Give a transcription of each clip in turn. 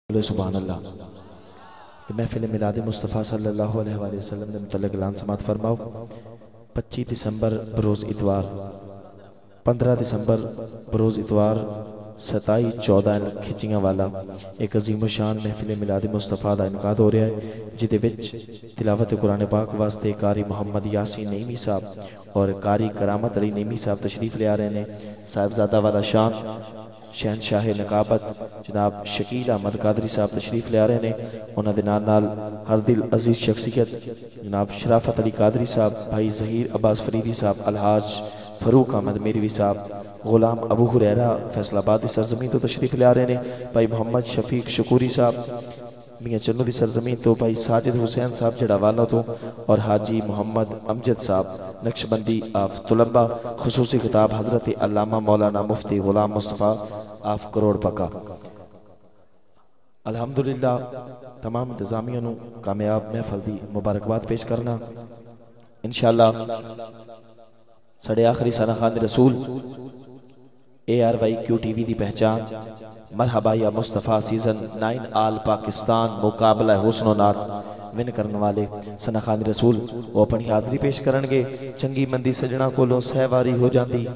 सुभान अल्लाह कि महफिल मिलाद मुस्तफ़ा सल्लल्लाहु अलैहि वसल्लम ने मुतल्लिक़ ऐलान समात फरमाओ। 25 दिसंबर बरोज़ इतवार, 15 दिसंबर बरोज़ इतवार 27-14 खिचियां वाला एक अजीम शान महफिल मिलाद मुस्तफ़ा का इनकाद हो रहा है, जिदे विच तिलावत कुरान पाक वास्ते कारी मुहम्मद यासीन नईमी साहब और कारी करामत अली नईमी साहब तशरीफ ले आ रहे हैं। साहिबजादा वाला शान शहनशाह नकाबत जनाब शकील अहमद कादरी साहब तशरीफ ले आ रहे हैं। उन्होंने नाल हर दिल अजीज शख्सियत जनाब शराफत अली कादरी साहब, भाई जहीर अब्बास फरीदी साहब, अलहाज फरूक अहमद मेरवी साहब, गुलाम अबू हुरैरा फैसलाबाद की सरजमीन तो तशरीफ ले आ रहे हैं। भाई मोहम्मद शफीक शकूरी साहब मियाँ चन्नू की सरजमीन तो, भाई साजिद हुसैन साहब जड़ावाला तो, और हाजी मोहम्मद अमजद साहब नक्शबंदी आफ तुलबा। खुसूसी खिताब हजरत अल्लामा मौलाना मुफ्ती गुलाम मुस्तफ़ा आफ करोड़ पका। अल्हम्दुलिल्लाह तमाम इंतजामिया नूं कामयाब महफल दी मुबारकबाद पेश करना। इंशाअल्लाह साढ़े आखिरी साना खान रसूल ARYQ TV की पहचान मरहबा या मुस्तफ़ा सीजन 9 आल पाकिस्तान मुकाबला हुस्नो नात विन करने वाले सना खान रसूल वो अपनी हाज़री पेश करनगे। चंगी मंदी सजना कोलों सहवारी हो जाती,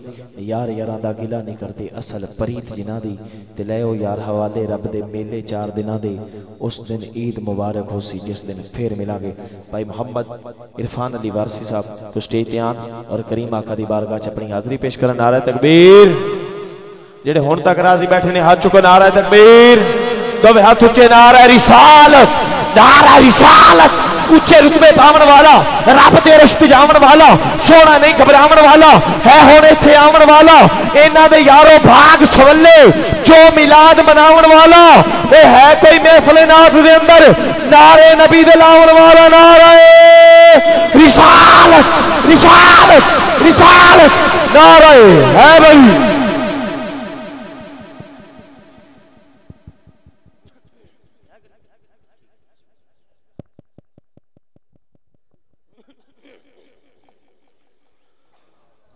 यार यारां दा गिला नहीं करते असल परीत जिन्हां दी, ते लैओ यार हवाले रब दे मेले 4 दिनां दे, उस दिन ईद मुबारक हो सी जिस दिन फिर मिलांगे। भाई मोहम्मद इरफान अली वारसी साहब तो स्टेज ते आन और करीम आका दी बारगाह च अपनी हाज़री पेश करन। नारा तकबीर, जेड़े हुण तक राजी बैठे ने हाथ चुको, नारा तकबीर, दोवे हाथ उच्चे, नारा रिसालत, नारा रिसालत। उच्चे रुतबे पावन वाला, रब दे रस्ते जावन वाला, सोना नहीं घबरावन वाला है, हुण इत्थे आवन वाला, इन्हां दे यारो भाग सवले जो मिलाद मनावन वाला ए है कोई महफिल नाथ दे अंदर नारे नबी दे लावन वाला। नारा रिसालत, रिसालत, रिसालत, नारा है भाई।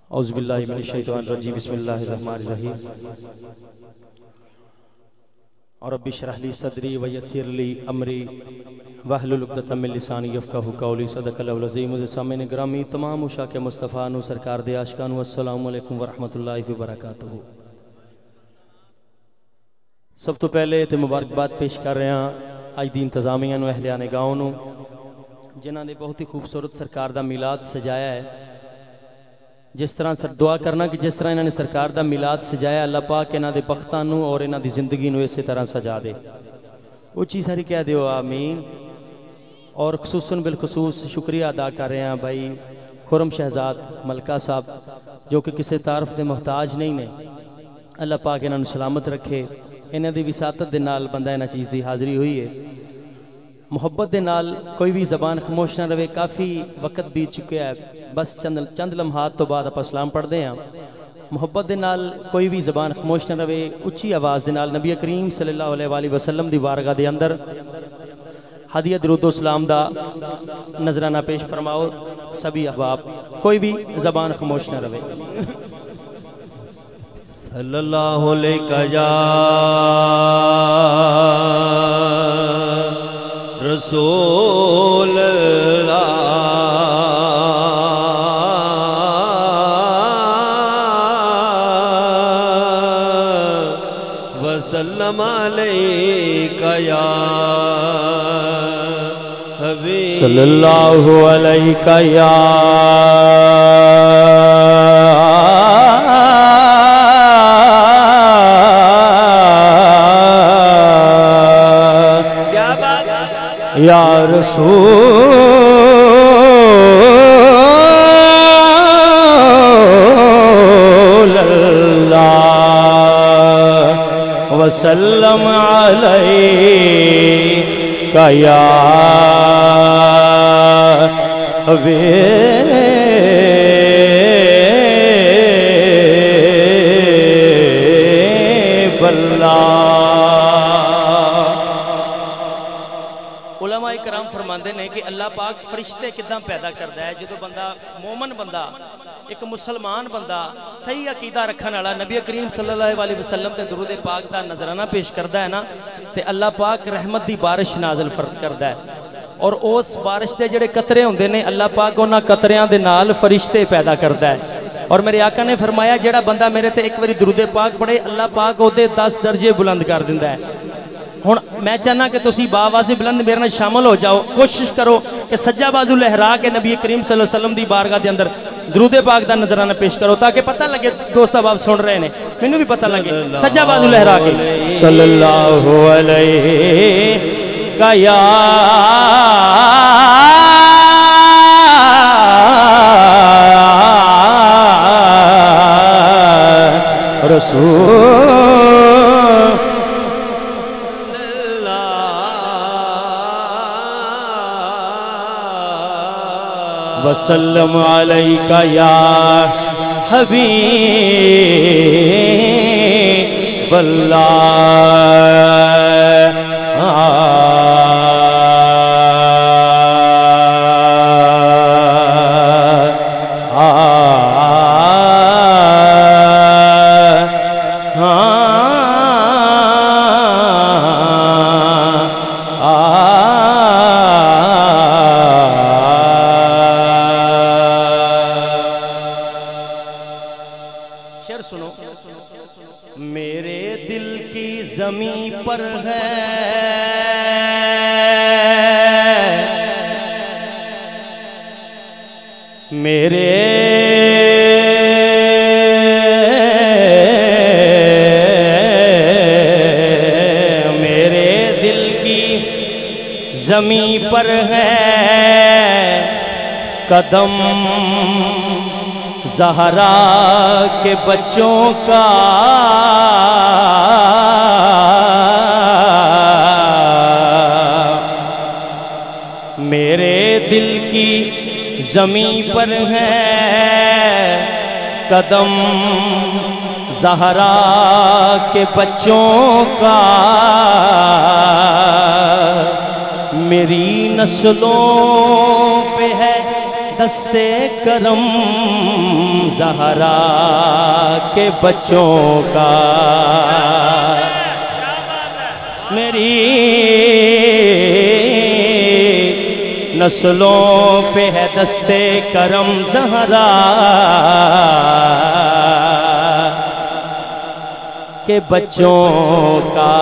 औज़ुबिल्लाहि मिनश्शैतानिर्रजीम, बिस्मिल्लाहिर्रहमानिर्रहीम। और रब्बि इश्रह ली सदरी व यस्सिर ली अमरी वहलुल उक़दतम मिन लिसानी यफ़क़हू क़ौली। सदक़ल्लाहुल अज़ीम। सामईन गिरामी, तमाम उशाक़ मुस्तफ़ा नू सरकार दे आशिकां नू अस्सलामु अलैकुम व रहमतुल्लाहि व बरकातुहू। सब तो पहले तो मुबारकबाद पेश कर रहे हैं अज दी इंतजामिया नू, अहलियाने गाँव नू, जिन्हां ने बहुत ही खूबसूरत सरकार दा मिलाद सजाया है। जिस तरह सर दुआ करना कि जिस तरह इन्होंने सरकार दा मिलाद सजाया, अल्लाह पाक इन्हां दे बख्तां नू और इन्हां दी जिंदगी नू इस तरह सजा दे। उच्ची सारी कह दियो आमीन। और खुसूसन बिलखसूस शुक्रिया अदा कर रहे हैं भाई खुरम शहजाद मलका साहब, जो कि किसी तारफ के मुहताज नहीं ने। अल्लाह पाक इन्हां नू सलामत रखे। इन्हां दी विसातत दे नाल बंदा इन्हां चीज़ की हाज़री हुई है। मुहब्बत के नाल कोई भी जबान खामोश ना रहे। काफ़ी वक्त बीत चुका है, बस चंद लम्हात तो बाद आप सलाम पढ़ते हैं। मुहब्बत के नाल कोई भी जबान खामोश ना रहे। उच्ची आवाज़ के नाल नबी करीम सल्लल्लाहु अलैहि वसल्लम की बारगाह के अंदर हदिया दुरूदो सलाम दा नजराना पेश फरमाओ। सभी अहबाब, कोई भी जबान खामोश ना रहे। सल्लल्लाहु अलैहि या रसूल अल्लाह वसल्लम अलैका या हबीब। सल्लल्लाहु अलैका या या रसूल अल्लाह वसल्लम अलैका या हबीब अल्लाह। उलमा इकराम फरमाते हैं कि अल्लाह पाक फरिश्ते किदां पैदा करता है। जो बंदा मोमन बंदा एक मुसलमान बंदा सही अकीदा रखने वाला नबी करीम सल्लल्लाहु अलैहि वसल्लम के दुरूद पाक का नजराना पेश करता है ना, तो अल्लाह पाक रहमत की बारिश नाज़िल करता है। और उस बारिश के जोड़े कतरे होंगे ने अल्लाह पाक उन्होंने कतरियां दे नाल फरिश्ते पैदा करता है। और मेरे आका ने फरमाया जेड़ा बंदा मेरे ते एक बारी दुरूद पाक पढ़े अल्लाह पाक ओदे 10 दर्जे बुलंद कर दिंदा है। हुण मैं चाहना कि तुसी बावाज़े बुलंद मेरे नाल शामिल हो जाओ, कोशिश करो कि सज्जा बाजू लहरा के नबी करीम सल्लल्लाहु अलैहि वसल्लम दी बारगाह के अंदर दुरूद पाक दा नजराना पेश करो, ताकि पता लगे दोस्त आप सुन रहे ने, मैनू भी पता लगे। सज्जा बाजू लहरा के सल्लल्लाहु अलैहि का या रसूल वसल्लम अलैका या हबीब मेरे दिल की जमीन पर है मेरे दिल की जमीन पर है कदम ज़हरा के बच्चों का मेरे दिल की ज़मीन पर है कदम ज़हरा के बच्चों का मेरी नस्लों पे है दस्ते करम ज़हरा के बच्चों का मेरी नस्लों पे है दस्ते करम ज़हरा के बच्चों का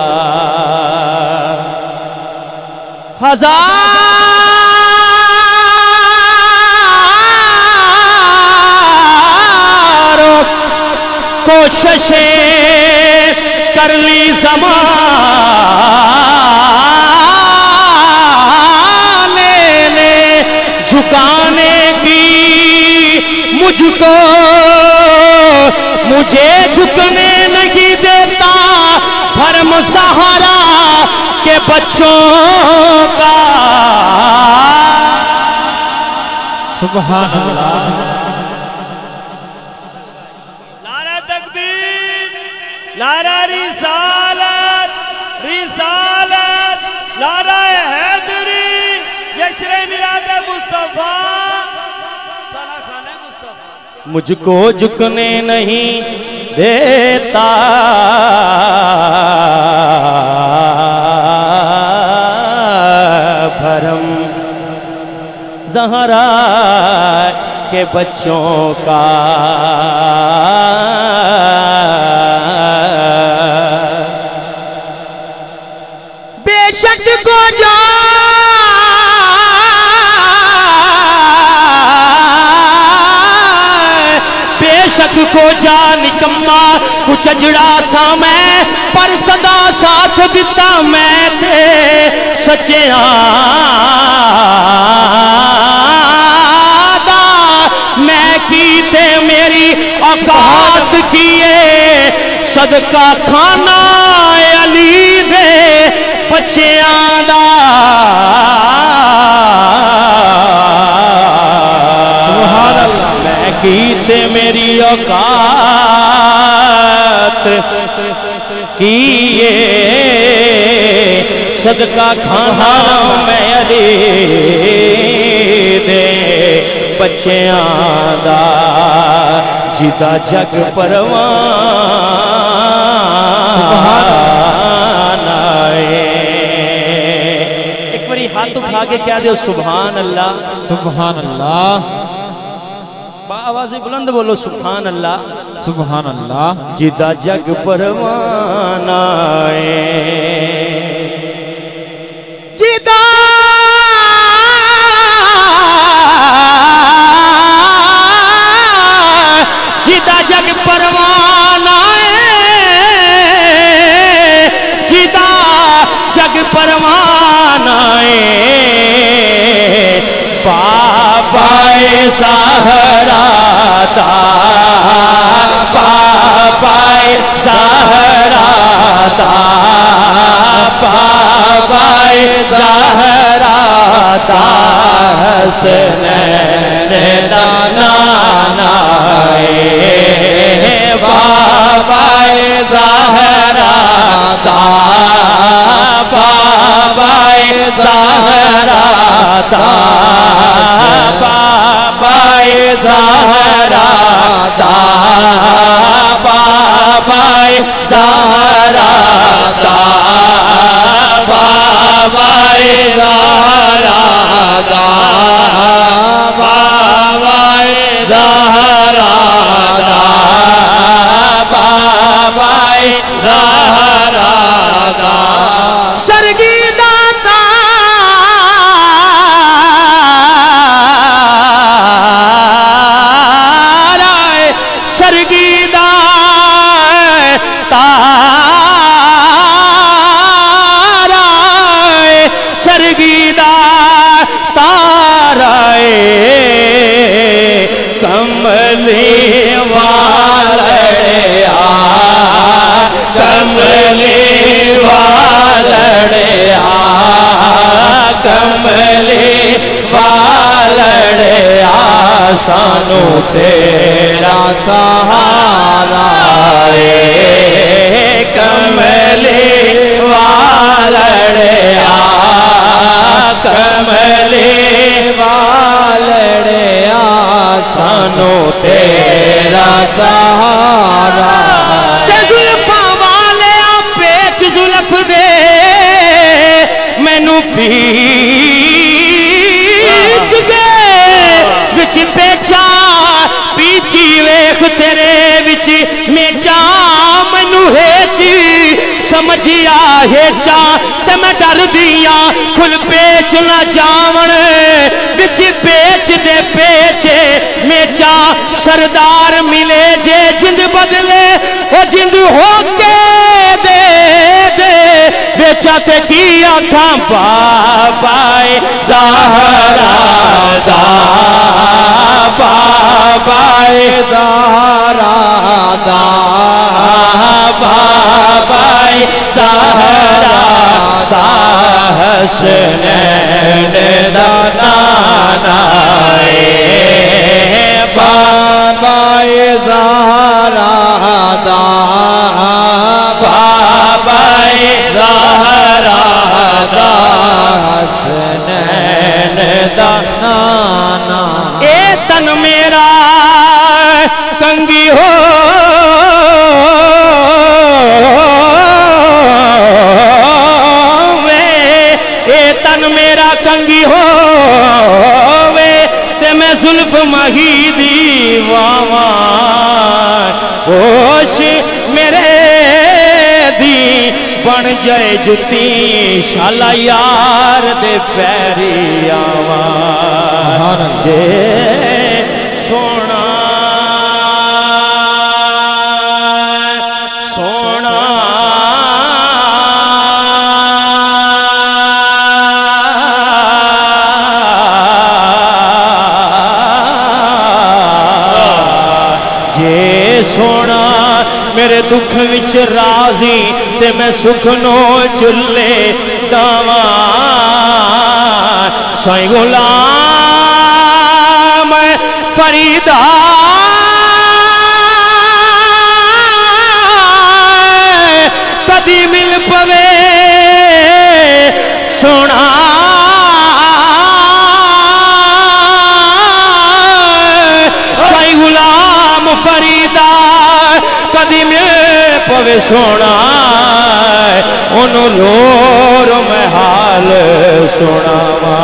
हज़ारों कोशिशें कर ली ज़माने ने झुकाने की मुझको मुझे झुकने नहीं देता भरम सहारा के बच्चों का सुभान अल्लाह नारा तकबीर नारा रिसालत रिसालत नारा हैदरी जश्न मिलाद मुस्तफा सना खाने मुस्तफा मुझको झुकने नहीं देता भरम ज़हरा के बच्चों का बेशक को जा बेशक को जा निकम्मा कुछ अजड़ा सा मैं पर सदा साथ दिता मैं थे सच्चिया मैं की थे मेरी औकात किए सदका खाना अली दे बच्चियां दा सुभान अल्लाह मैं की थे मेरी औकात किए सदका खाना मैं अली दे बच्चियां दा जिदा जग परवान आए। एक बारी हाथ उठा के क्या दो सुभान अल्लाह, सुभान अल्लाह, आवाज़ बुलंद बोलो सुभान अल्लाह, सुभान अल्लाह। जिदा जग परवान आए, जिदा जिदा जग परवान आए, जिदा जग परवान आए। पापाए सहरा दा, पापाए सहरा दा, पापाए सहरा दा, हसनैन दा नानाए। पापाए सहरा दा, पापाए सहरा दा, पापाए सहरा दा, पापाए सहरा दा, पापाए सहरा दा, पापाए सहरा दा, पापाए सहरा दा। सरगी दाता सरगीदा तारा, सरगीदा ताराए। कमली वालड़िया, कमली वालड़िया, कमली वालड़िया, सानू तेरा सहारा है। कमली वालड़िया, कमली वालड़िया, सानू तेरा सहारा। जुल्फा वाले पेच जुल्फ दे मैनू पीच गए, विच पेचा पीछी वेख तेरे विच मेचा, मैनू हेची समझिया हेचा, ते मैं डर दिया खुल पेच ना जावन, विच पेच दे पेचे मेचा। सरदार मिले जे जिंद बदले, वो जिंद हो के दे दे, बेचा ते की आखा पापाए सहरा दा, पापाए सहरा दा, पापाए सहरा दा, हसनैन दा नानाए। पापाए सहरा दा, पापाए सहरा दा, हसनैन दा नाना। ए तन मेरा कंगी हो वे, ए तन मेरा कंगी हो वे, ते मैं जुल्फ मही दी वावा, होश मेरे दी बन जाए जुती, शाला यार दे पैरी आवा। जे सोना सोना जे सोना मेरे दुख विच राजी, ते मैं सुख नो चुले दावा। साईं गुलाम फरीदा कदी मिल पवे सोना, यारी दा कदी में पवे सोना ओनू लोर मैं हाल सुनावा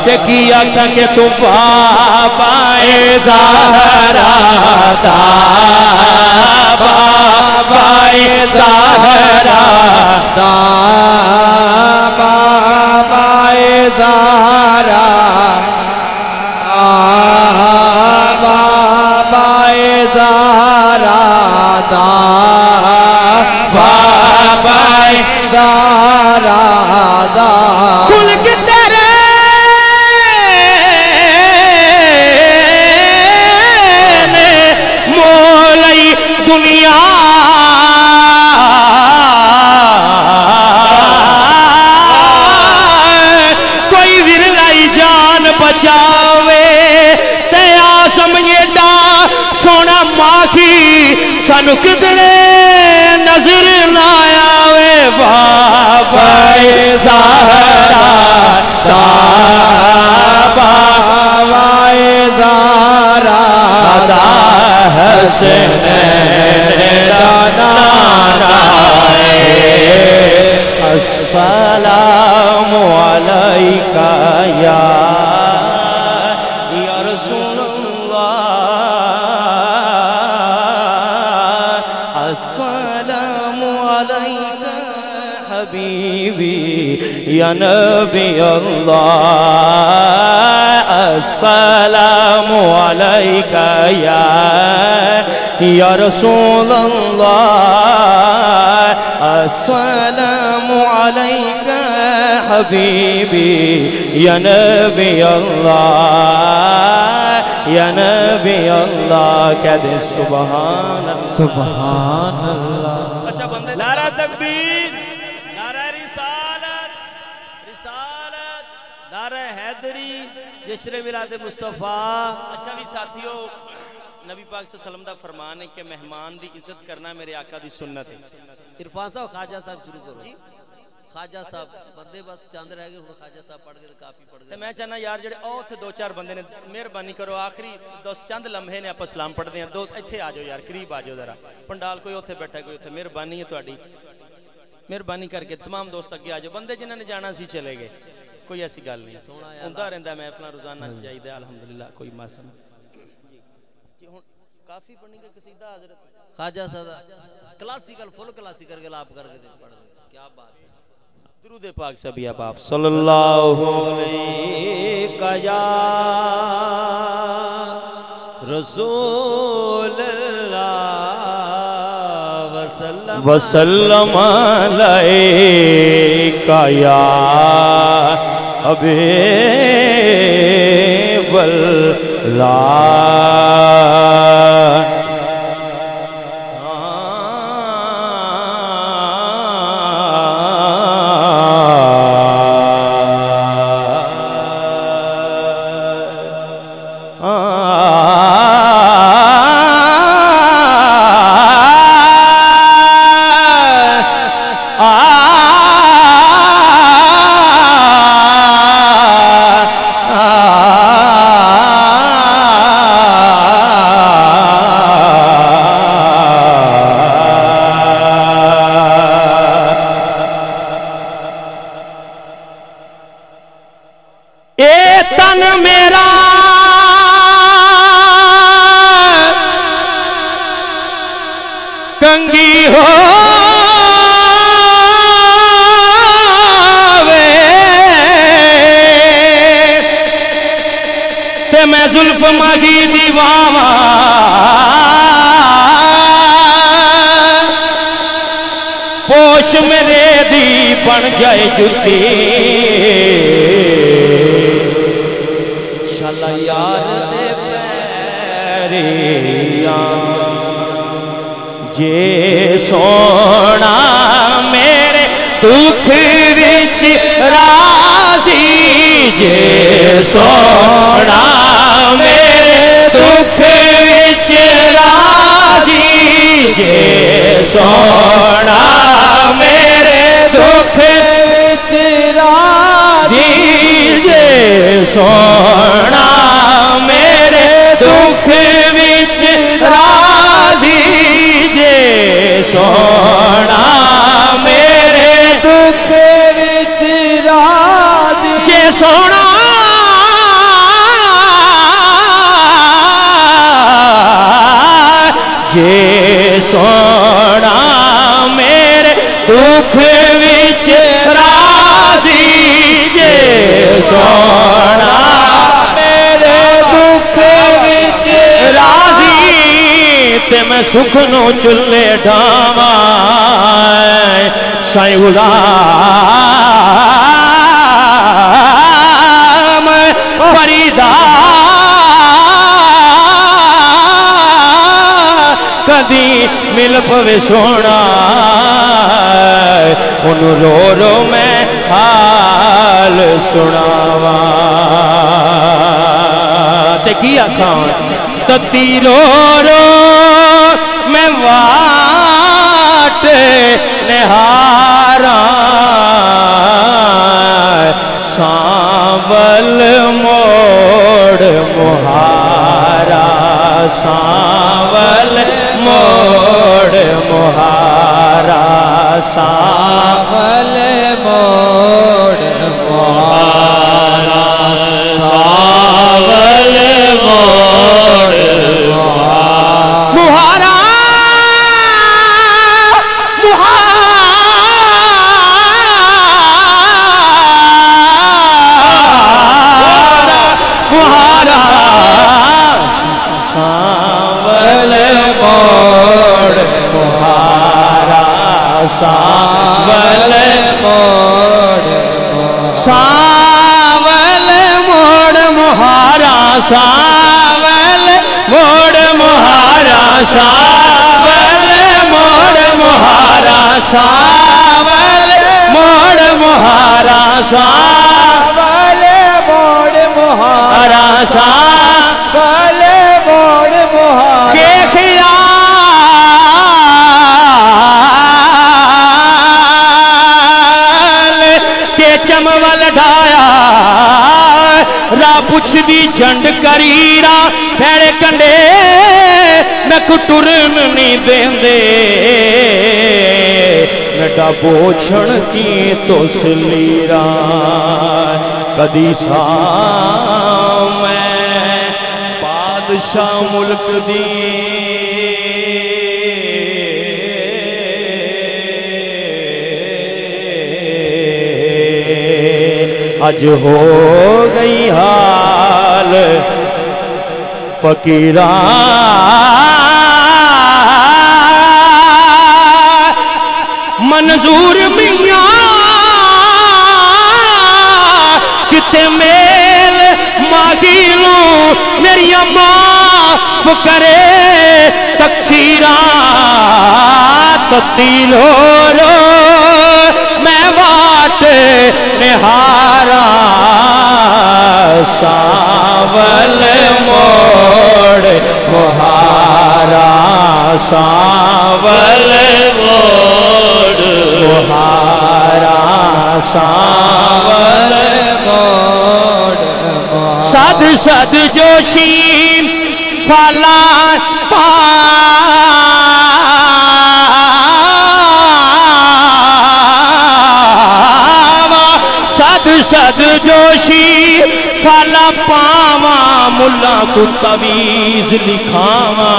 ते की आखा के तू बाबाए ज़हरा दा बाबाए ज़हरा दा बाबाए ज़हरा बाबाए ज़हरा दा बाबाए ज़हरा दा खुल के तेरे ने मोलई दुनिया कोई विरलाई जान बचावे तया समझेदा सोना माखी सानू किधरे नजर ना आवे बाबाए ज़हरा दा बाबाए ज़हरा दा हसनैन दा अस्सलामु अलैका या रसूलल्लाह अस्सलामु अलैका हबीबी या नबी अल्लाह अस्सलामु अलैका या रसूलल्लाह अस्सलामु अलैका हबीबी या नबी अल्लाह या नबी अल्लाह कह दे सुभान अल्लाह। अच्छा बंदे नारा तकबीर, नारा रिसालत, रिसालत, नारा हैदरी, जश्न मिलाद मुस्तफा। अच्छा भी साथियों नबी पाक सल्लल्लाहु अलैहि वसल्लम दा फरमान है कि मेहमान दी इज्जत करना मेरे आका दी सुन्नत है। इरफान साहब खाजा साहब शुरू करो जी। खाजा साहब बंदे बस चंद रह गए हुण खाजा साहब पढ़ गए तो काफी पढ़ ते गए। मैं चाहना यार जेडे ओ उत्थे दो चार बंदे ने मेहरबानी करो आखिरी दस चंद लम्हे ने आपां सलाम पढ़दे हैं। दो इत्थे आ जाओ यार करीब आ जाओ जरा पंडाल कोई उत्थे बैठा कोई उत्थे मेहरबानी है तुहाडी मेहरबानी करके तमाम दोस्त अगे आ जाओ। बंदे जिन्हां ने जाना सी चले गए कोई ऐसी गल नहीं हुंदा रहिंदा महफिलां रोजाना जाईदा अल्हम्दुलिल्लाह कोई मसला जी। हुण काफी पढ़नी का कसीदा हजरत खाजा साहब क्लासिकल फुल क्लासिकल के लाभ करके पढ़ गए। क्या बात है। दुरूद पाक सभी आप सल्लल्लाहु अलैका या रसूलल्लाह वसल्लम वसल्लम अलैका या हबीबल्लाह। कंगी हो ते मैं जुल्फ मागी दीवावा पोश मेरे दी बन जाए जुती शाला यार दे पैरिया जे सोना मेरे दुख विच राजी जे सोना मेरे दुख विच राजी जे सोना मेरे दुख विच राजी जे सोना मेरे दुख विच सोना जे सोना मेरे दुख विच राजी जे सोना मेरे दुख विच राजी ते मैं सुख नो चुल्ले ढावा साईं गुलाम फरीदा कदी मिल पवे सोना उन्हों रो रो मैं हाल सुनावा ते की आखां तती रो रो मैं वाट निहारा सांवल मोड़ मुहारा सांवल मोड़ मुहारा सांवल मोड़ मुहारा सांवल मोड़ मुहारा मुहारा सांवल मोड़ मुहारा सांवल मोड़ सांवल मोड़ मुहारा सांवल मोड़ मुहारा सांवल मोड़ मुहारा सांवल मोड़ मुहारा सांवल मोड़ मुहारा सांवल मोड़ मुहारा के ख्याल के चमवल ढाया रा पुछदी झंड करीरा फैड़े कंडे मैं कुटुरन नहीं देंदे नडा बोछण की तोसलीरा कदी सा मैं बादशाह मुल्क दी अज हो गई हाल फकीरा मंजूर मियां किते मेल मागिलू मेरी माफ करे तकसीरा तती लो मैं वाट निहारा सांवल मोड़ मुहारा सांवल मोड़ मुहारा सांवल मोड़ सद सद जोशी फाला सद सद जोशी फाला पावा मुल्ला को तवीज लिखावा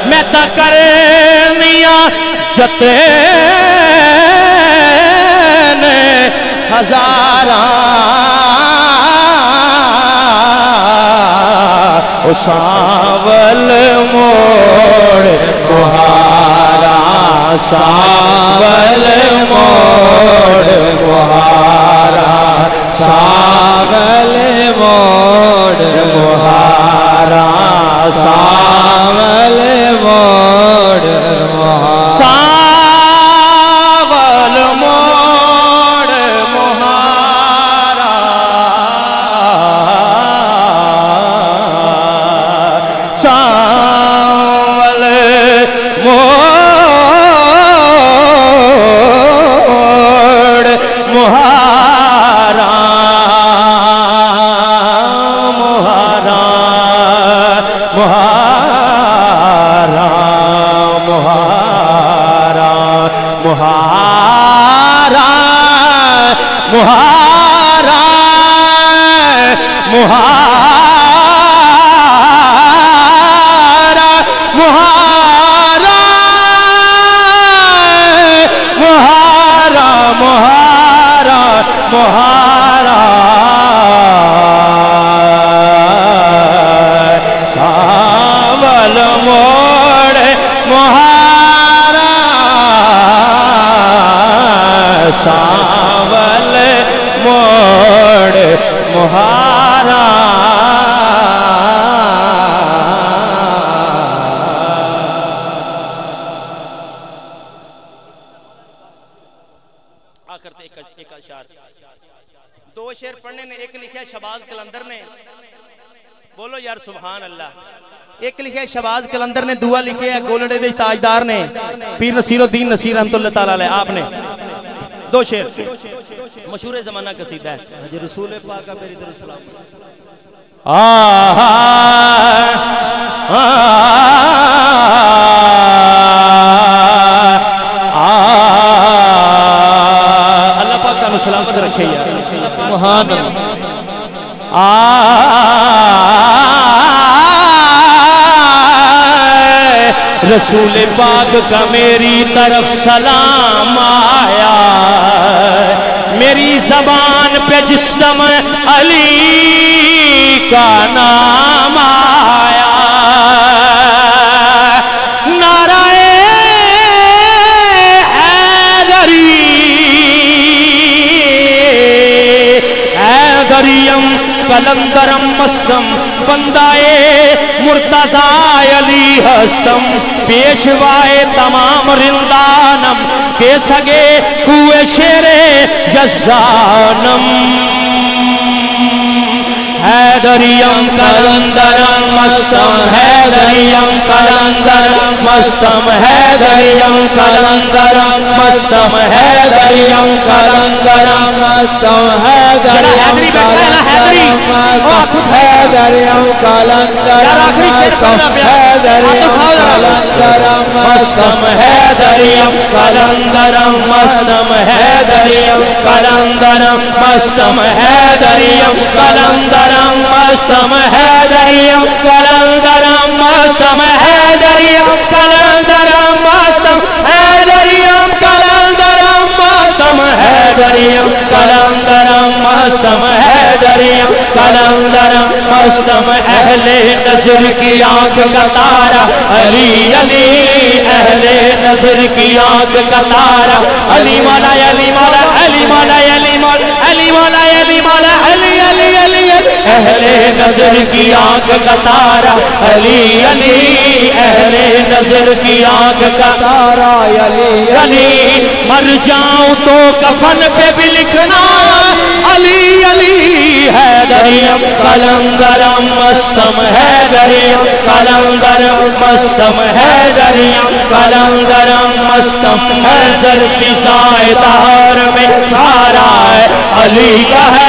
मैं तो करनिया जते हजारा ओ सांवल मोड़ मुहारा सांवल मोड़ मुहारा सांवल मोड़ मुहारा सांवल मोड़ मुहारा सांवल मोड़ मुहारा सांवल मोड़ मुहारा मुहारा मुहारा मुहारा मुहारा मुहारा मुहारा मुहारा मुहारा सावल मोड़ मुहारा सावल मोड़ मुहारा आखिर एक अशार दो शेर पढ़ने ने, एक लिखा शबाज कलंदर ने, बोलो यार सुभान अल्लाह। एक लिखा शबाज कलंदर ने, दुआ लिखे है गोलड़े दे ताजदार ने, पीर नसीरुद्दीन नसीर रहमतुल्लाह ताला अलैह आपने। दो शेर मशहूर जमाना कसीदा है। रसूल पाक का मेरी तरफ सलाम। अल्लाह पाक का सलामत रखे यार। मुहान रसूल पाक का मेरी तरफ सलाम आया, मेरी जबान पे जिस दम अली का नाम आया, नाराए हैदरी हैदरियम कलंदरम मस्तम बंदाए मुर्तजा अली हस्तम पेशवाए तमाम रिंदानम के सगे कुए शेरे जज़्दानम हैदरियम कलंदरम मस्तम हैदरियम कलंदरम मस्तम हैदरियम कलंदरम मस्तम हैदरियम कलंदरम मस्तम हैदरी बैठा है ना हैदरी हैदरियम कलंदरम मस्तम हैदरियम कलंदरम मस्तम हैदरियम कलंदरम मस्तम हैदरियम कलंदरम मस्तम हैदरियम कलंदरम मस्तम हैदरियम कलंदरम मस्तम हैदरियम कलंदरम मस्तम हैदरियम कलंदरम मस्तम हैदरियम कलंदरम मस्तम हैदरियम कलंदरम मस्तम अहले नजर की आंख का तारा अली अली अहले नजर की आंख का तारा अली मौला अली मौला अली मौला अली मौला अली मौला अली मौला अली अली अली अहले नजर की आंख का तारा अली अली अहले नजर की आंख का तारा अली अली मर जाऊं तो कफन पे भी लिखना अली अली हैदरियम कलंदरम मस्तम हैदरियम कलंदरम मस्तम हैदरियम कलंदरम मस्तम हैदर की सायदार में सारा है अली का है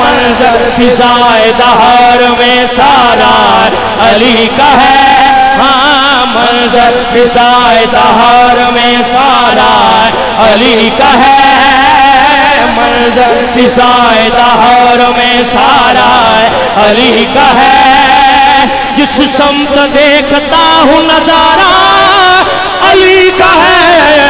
मंजर फिजाए दहार में सारा अली का है, हाँ मंजर फिजाए दहार में सारा अली का है, मंजर फिजाए दहार में सारा अली का है, जिस समत देखता हूँ नजारा अली का है,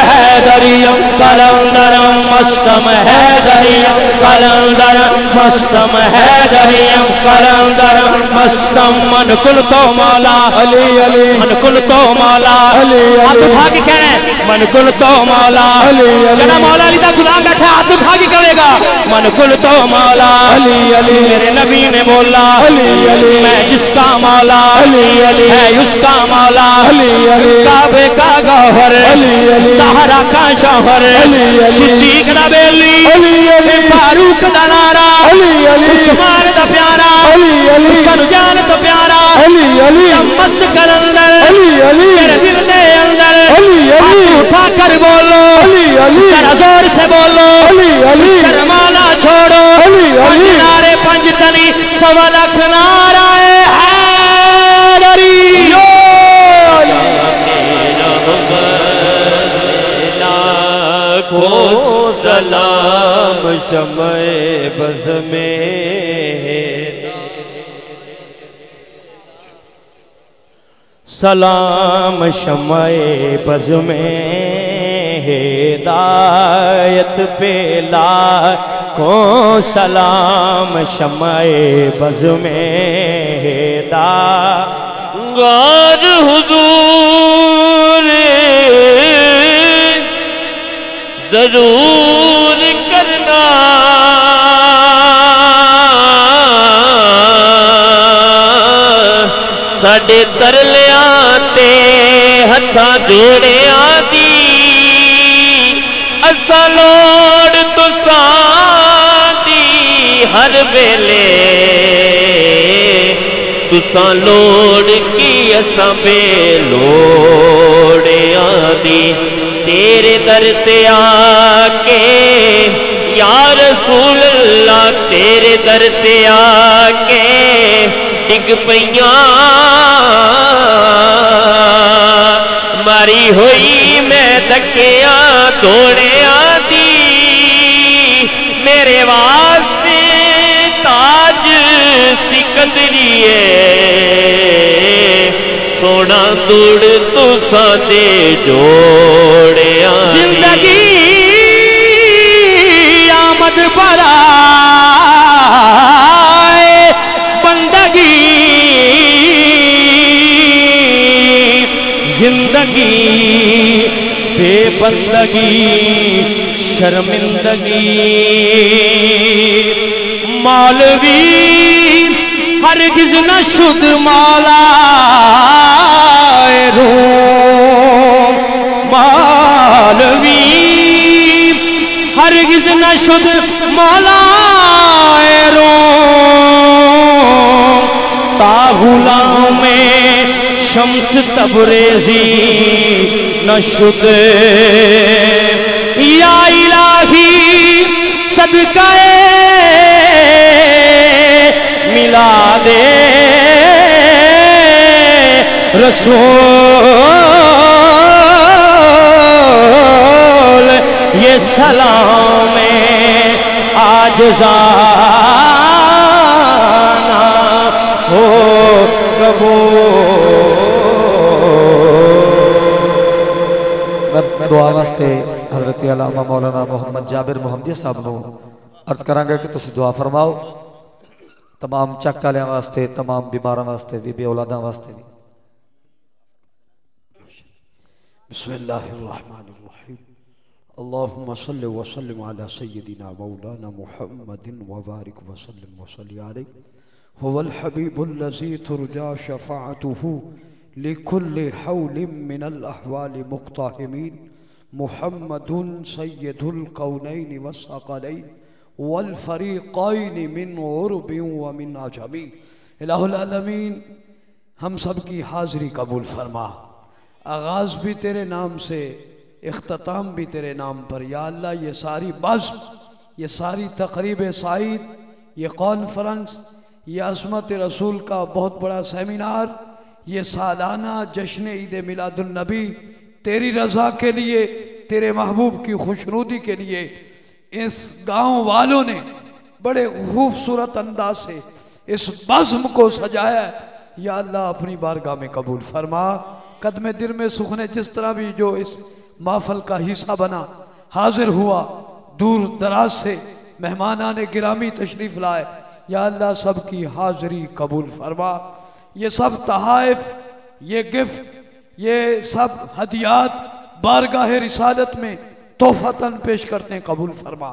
हैदरियम कलंदरम मस्तम हैदरियम कलंदरम मस्तम हैदरियम कलंदरम मस्तम मन कुल तो मौला अली अली मन कुल तो मौला अली हाथ उठा के कह रहे हैं मन कुल तो मौला अली अली मौला अली का गुलाम बैठा हाथ उठा के करेगा मन कुल तो मौला अली अली मेरे नबी ने बोला अली अली मैं जिसका मौला अली अली है उसका मौला अली अली काबे का गौहर सहारा का शौहर सिद्दीक दा बेली फारूक दा नारा उस्मान दा प्यारा हुसैन जान दा प्यारा मस्त कलंदर मेरे दिल दे अंदर हाथ उठा कर बोलो जरा जोर से बोलो शर्माना छोड़ो नारे पंजतनी सवा लाख नारा हैदरी को सलाम शम्ए बज़ में, सलाम शम्ए बज़ में हिदायत पे लाखों सलाम शम्ए बज़ में गार हुजूर जरूर करना, साडे तरलियां ते हत्थां जोड़ियां दी असा लोड़ तुसां दी हर वेले, तुसां लोड़ की असा बेलोड़ियां दी, तेरे दर ते आके या रसूल अल्लाह, तेरे दर ते आके डिग पईयां, मारी हुई मैं धक्कियां दौड़ियां दी, मेरे वास्ते ताज सिकंदरिए सोना दूड़ तुसां दे जोड़ियां, जिंदगी आमद बराए बंदगी, जिंदगी बेबंदगी शर्मिंदगी, मौलवी हरगिज़ न शुद्ध मौला रूम, मौलवी हरगिज़ न शुद्ध मौला रूम, तागुलाओं में शम्स तबरेज़ी न शुद्ध, या इलाही सदकाए मिला दे रसूल, ये सलाम आज जाना हो कबूल। दुआ वास्ते हज़रत अल्लामा मौलाना मोहम्मद जाबिर मोहम्मदी साहब को अर्ज करांगे कि तुम दुआ फरमाओ, तमाम चक वालियां वास्ते, तमाम बीमारां वास्ते भी, बेऔलादां वास्ते भी। बिस्मिल्लाहिर्रहमानिर्रहीम, अल्लाहुम्मा सल्लि व सल्लिम अला सय्यिदिना मौलाना मुहम्मदिन व बारिक व सल्लिम व सल्लि अलैहि, हुवल हबीबुल्लज़ी तुरजा शफ़ाअतुहु लिकुल्लि हौलिम मिनल अहवालि मुक़्ताहिमीन, मुहम्मदुन सय्यदुल कौनैनि वस्सक़लैन वल फ़रीक़ैन मिन उरबिन व मिन अजमी। इलाहुल आलमीन हम सब की हाज़िरी कबूल फरमा, आगाज़ भी तेरे नाम से, इख्तिताम भी तेरे नाम पर। या अल्लाह ये सारी बज़्म, ये सारी तक़रीब साइद, ये कॉन्फ्रेंस, ये अज़मत रसूल का बहुत बड़ा सेमिनार, ये सालाना जश्न ईद मिलादुन नबी तेरी रज़ा के लिए, तेरे महबूब की खुशनुदी के लिए इस गांव वालों ने बड़े खूबसूरत अंदाज से इस बज़्म को सजाया। या अल्लाह अपनी बारगाह में कबूल फरमा। कदम दिल में सुखने जिस तरह भी जो इस महफल का हिस्सा बना, हाजिर हुआ, दूर दराज से मेहमानान ने गिरामी तशरीफ़ लाए, या अल्लाह सब की हाजिरी कबूल फरमा। ये सब तहाइफ, ये गिफ्ट, ये सब हदियात बारगाह रिसालत में तोहफ़तन पेश करते हैं, कबूल फरमा।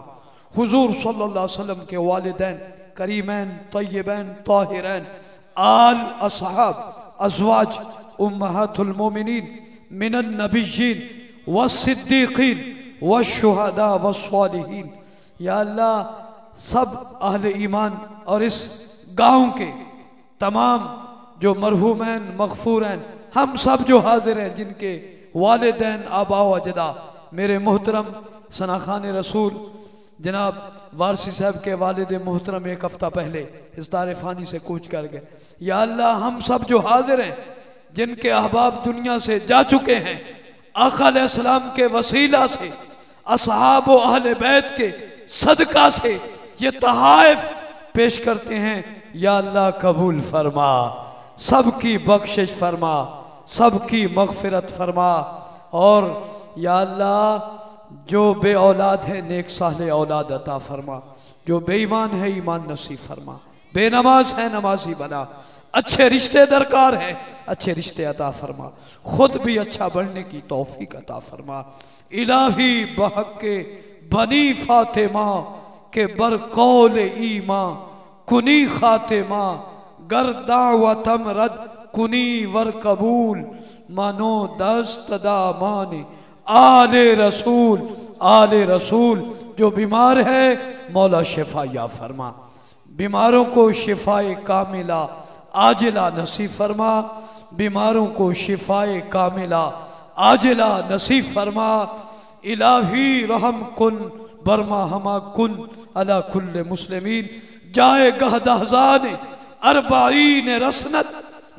हुजूर सल्लल्लाहु अलैहि वसल्लम के वालिदैन करीमैन तय्यबैन ताहिरैन, आल असहाब अज़वाज उम्महातुल मोमिनीन मिनन नबिय्यीन वस्सिद्दीक़ीन वश्शुहदा वस्सालिहीन। या अल्लाह सब अहले ईमान और इस गाँव के तमाम जो मरहूमैन मग़फ़ूरैन, हम सब जो हाजिर हैं, जिनके वालिदैन आबा व अजदा, मेरे मोहतरम सना खान रसूल जनाब वारसी साहब के वालिद मोहतरम एक हफ्ता पहले इस दार फ़ानी से कूच कर गए। या अल्लाह हम सब जो हाजिर हैं, जिनके अहबाब दुनिया से जा चुके हैं, आका अलैहिस्सलाम के वसीला से असहाब व अहले बैत के सदका से ये तहाइफ पेश करते हैं। या अल्लाह कबूल फरमा, सबकी बख्शिश फरमा, सबकी मगफिरत फरमा। और या अल्लाह जो बे औलाद है नेक साले औलाद अता फरमा, जो बेईमान है ईमान नसीब फरमा, बेनमाज है नमाजी बना, अच्छे रिश्ते दरकार है अच्छे रिश्ते अता फरमा, खुद भी अच्छा बनने की तौफीक अता फरमा। इलाही बहक के बनी फातिमा के बरकौल ईमा कुनी खातिमा, गर्दा व तमरद कुनी वर कबूल, मानो दस्तदा माने आले रसूल। जो बीमार है मौला शिफा या फरमा, बीमारों को शिफाए कामिला आजिला नसीब फरमा, बीमारों को शिफाए कामिला आजिला नसीब फरमा। इलाही रहम कुन बरमा हमा कुन अला कुल्ले मुस्लिमीन, जाए गहदाजान अरबाईन रसनत,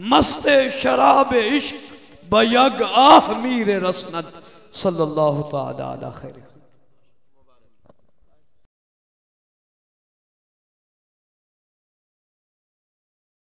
मस्ते शराब इश्क बयग आह मीर रसनत। सल्लल्लाहु ताला अला खैर।